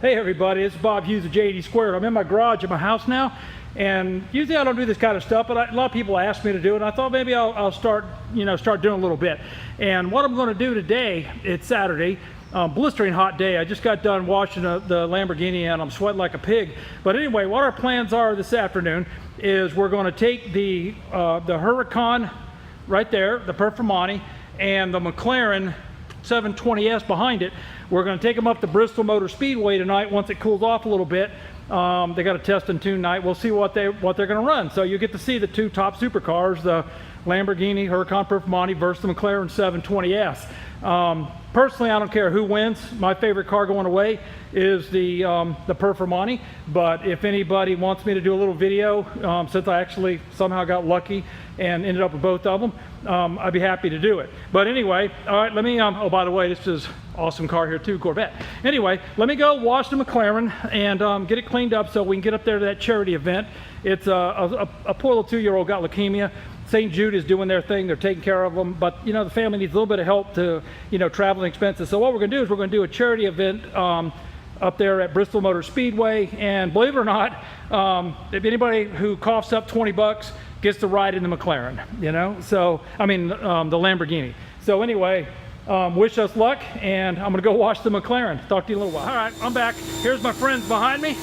Hey everybody, it's Bob Hughes of JD Squared. I'm in my garage at my house now, and usually I don't do this kind of stuff, but a lot of people ask me to do it, and I thought maybe I'll start doing a little bit. And what I'm going to do today, it's Saturday, blistering hot day. I just got done washing the Lamborghini and I'm sweating like a pig. But anyway, what our plans are this afternoon is we're going to take the Huracan right there, the Performante, and the McLaren 720s behind it. We're going to take them up to Bristol Motor Speedway tonight once it cools off a little bit. They got a test and tune night. We'll see what they're going to run. So you get to see the two top supercars, the Lamborghini Huracan Performante versus the McLaren 720s. Personally, I don't care who wins. My favorite car going away is the Performante. But if anybody wants me to do a little video, since I actually somehow got lucky and ended up with both of them, I'd be happy to do it. But anyway, all right, let me, oh, by the way, this is awesome car here too, Corvette. Anyway, let me go wash the McLaren and get it cleaned up so we can get up there to that charity event. It's a poor little 2-year-old got leukemia. St. Jude is doing their thing. They're taking care of them, but the family needs a little bit of help to, traveling expenses. So what we're going to do is we're going to do a charity event up there at Bristol Motor Speedway. And believe it or not, if anybody who coughs up 20 bucks gets to ride in the McLaren, so I mean the Lamborghini. So anyway, wish us luck, and I'm gonna go wash the McLaren. Talk to you in a little while. All right, I'm back. Here's my friends behind me.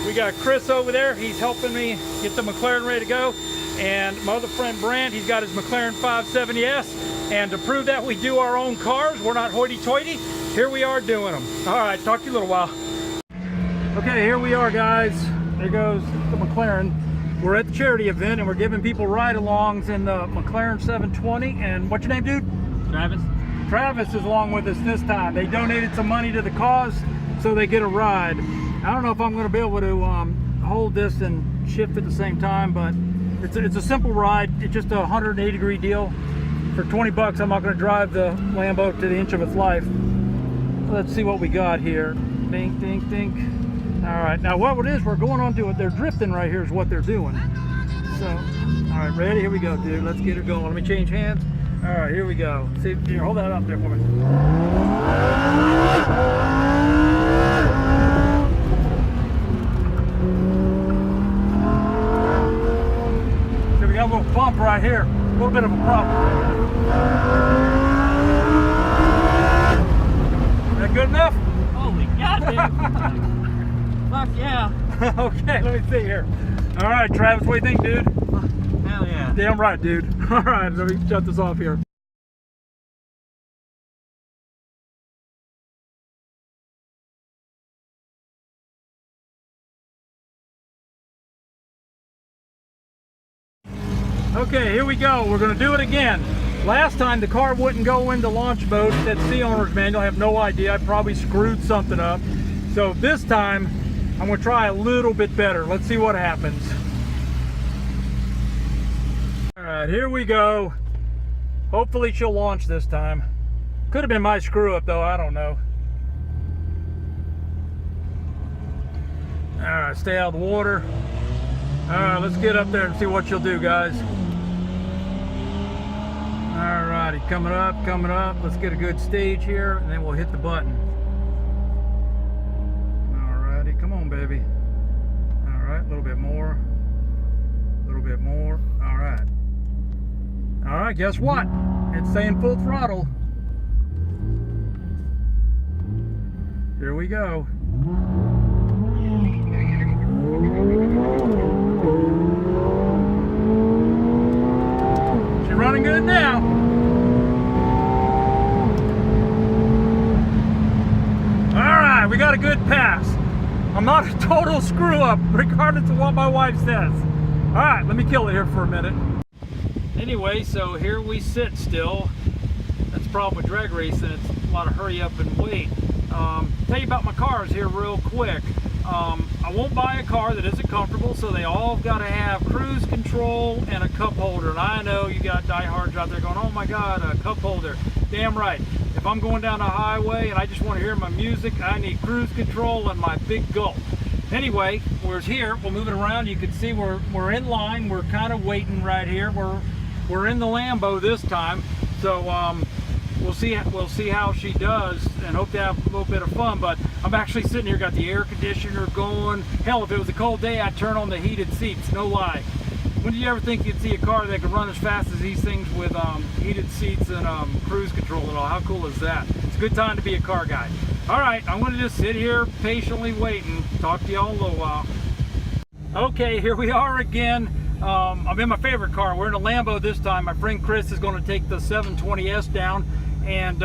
We got Chris over there. He's helping me get the McLaren ready to go. And my other friend Brand, he's got his McLaren 570S. And to prove that we do our own cars, we're not hoity-toity, here we are doing them. All right, talk to you in a little while. Okay, here we are, guys. There goes the McLaren. We're at the charity event and we're giving people ride-alongs in the McLaren 720. And what's your name, dude? Travis. Travis is along with us this time. They donated some money to the cause, so they get a ride. I don't know if I'm going to be able to hold this and shift at the same time, but it's a simple ride. It's just a 180-degree deal. For 20 bucks, I'm not going to drive the Lambo to the inch of its life. Let's see what we got here. Dink, dink, dink. All right, now what it is, we're going on to it. They're drifting right here is what they're doing. So, all right, ready? Here we go, dude. Let's get it going. Let me change hands. All right, here we go. See, here, hold that up there for me. So we got a little bump right here. A little bit of a problem. Is that good enough? Holy goddamn. Fuck yeah. Okay, let me see here. All right, Travis, what do you think, dude? Hell yeah. Damn right, dude. All right, let me shut this off here. Okay, here we go. We're going to do it again. Last time the car wouldn't go into launch mode. It said C owner's manual. I have no idea. I probably screwed something up. So this time, I'm going to try a little bit better. Let's see what happens. All right, here we go. Hopefully she'll launch this time. Could have been my screw up though, I don't know. All right, stay out of the water. All right, let's get up there and see what she'll do, guys. All righty, coming up, coming up. Let's get a good stage here and then we'll hit the button. All righty, come on, baby. All right, a little bit more. A little bit more. All right. All right, guess what? It's saying full throttle. Here we go. She's running good now. All right, we got a good pass. I'm not a total screw up, regardless of what my wife says. All right, let me kill it here for a minute. Anyway, so here we sit still. That's the problem with drag racing. It's a lot of hurry up and wait. Tell you about my cars here real quick. I won't buy a car that isn't comfortable, so they all got to have cruise control and a cup holder. And I know you got diehards out there going, oh my God, a cup holder. Damn right. If I'm going down the highway and I just want to hear my music, I need cruise control and my big gulp. Anyway, we're here. We'll move it around. You can see we're in line. We're kind of waiting right here. We're in the Lambo this time, so we'll see how she does, and hope to have a little bit of fun. But I'm actually sitting here, got the air conditioner going. Hell, if it was a cold day, I'd turn on the heated seats, no lie. When did you ever think you'd see a car that could run as fast as these things with heated seats and cruise control and all? How cool is that? It's a good time to be a car guy. All right, I'm gonna just sit here patiently waiting. Talk to y'all in a little while. Okay, here we are again. I'm in my favorite car. We're in a Lambo this time. My friend Chris is gonna take the 720s down, and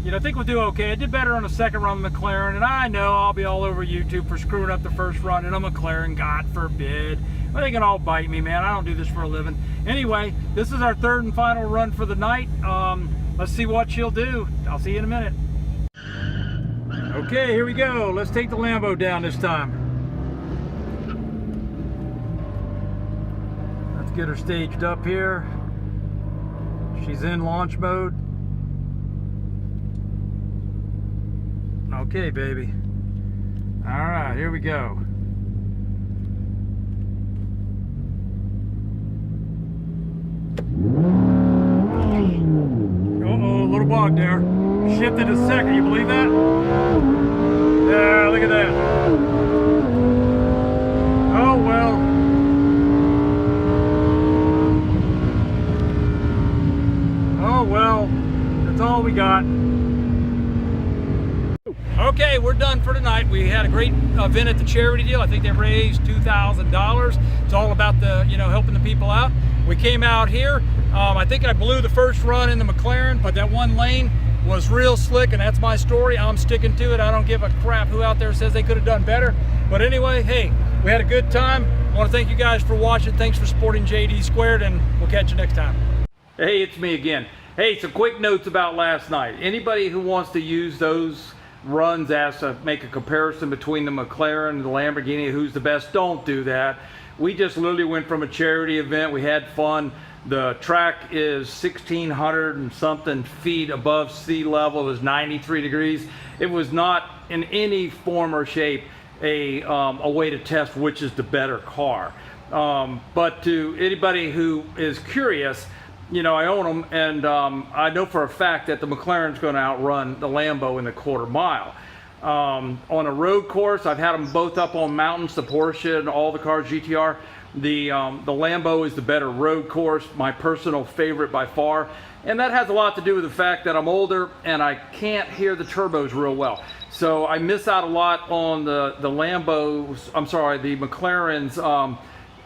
you know, I think we'll do okay. I did better on the second run of McLaren, and I know I'll be all over YouTube for screwing up the first run in a McLaren, God forbid. But they can all bite me, man. I don't do this for a living. Anyway, this is our third and final run for the night. Let's see what she'll do. I'll see you in a minute. Okay, here we go. Let's take the Lambo down this time. Let's get her staged up here. She's in launch mode. Okay, baby. All right, here we go. Uh-oh, a little bog there. Shifted a second, you believe that? Yeah, look at that. Oh, well. Oh, well. That's all we got. Okay, we're done for tonight. We had a great event at the charity deal. I think they raised $2,000. It's all about the, you know, helping the people out. We came out here. I think I blew the first run in the McLaren, but that one lane was real slick, and that's my story. I'm sticking to it. I don't give a crap who out there says they could have done better. But anyway, hey, we had a good time. I want to thank you guys for watching. Thanks for supporting JD Squared, and we'll catch you next time. Hey, it's me again. Hey, some quick notes about last night. Anybody who wants to use those runs as to make a comparison between the McLaren and the Lamborghini, who's the best, don't do that. We just literally went from a charity event. We had fun. The track is 1,600 and something feet above sea level. It was 93 degrees. It was not in any form or shape a way to test which is the better car. But to anybody who is curious, you know, I own them, and I know for a fact that the McLaren's going to outrun the Lambo in the quarter mile. On a road course, I've had them both up on mountains, the Porsche and all the cars, GTR. The Lambo is the better road course, my personal favorite by far. And that has a lot to do with the fact that I'm older and I can't hear the turbos real well. So I miss out a lot on the Lambo's, I'm sorry, the McLaren's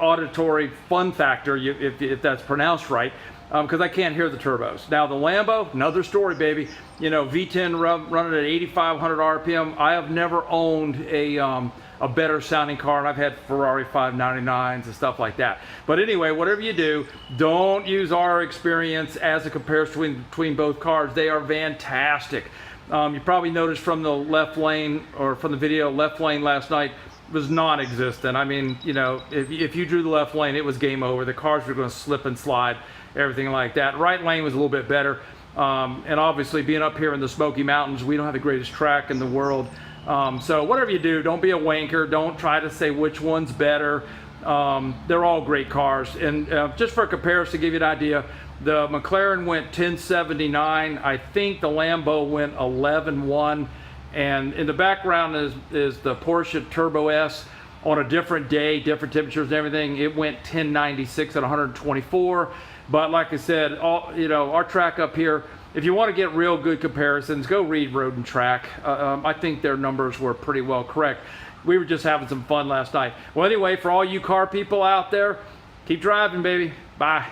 auditory fun factor, if that's pronounced right. Because I can't hear the turbos. Now the Lambo, another story, baby. You know, V10 running at 8,500 RPM. I have never owned a better sounding car, and I've had Ferrari 599s and stuff like that. But anyway, whatever you do, don't use our experience as a comparison between both cars. They are fantastic. You probably noticed from the left lane, or from the video, left lane last night was non-existent. I mean, you know, if you drew the left lane, it was game over. The cars were going to slip and slide, everything like that. Right lane was a little bit better. And obviously being up here in the Smoky Mountains, we don't have the greatest track in the world. So whatever you do, don't be a wanker. Don't try to say which one's better. They're all great cars. And just for a comparison, to give you an idea, the McLaren went 1079. I think the Lambo went 11.1. And in the background is the Porsche Turbo S on a different day, different temperatures and everything. It went 1096 at 124. But like I said, you know, our track up here, if you want to get real good comparisons, go read Road and Track. I think their numbers were pretty well correct. We were just having some fun last night. Well, anyway, for all you car people out there, keep driving, baby. Bye.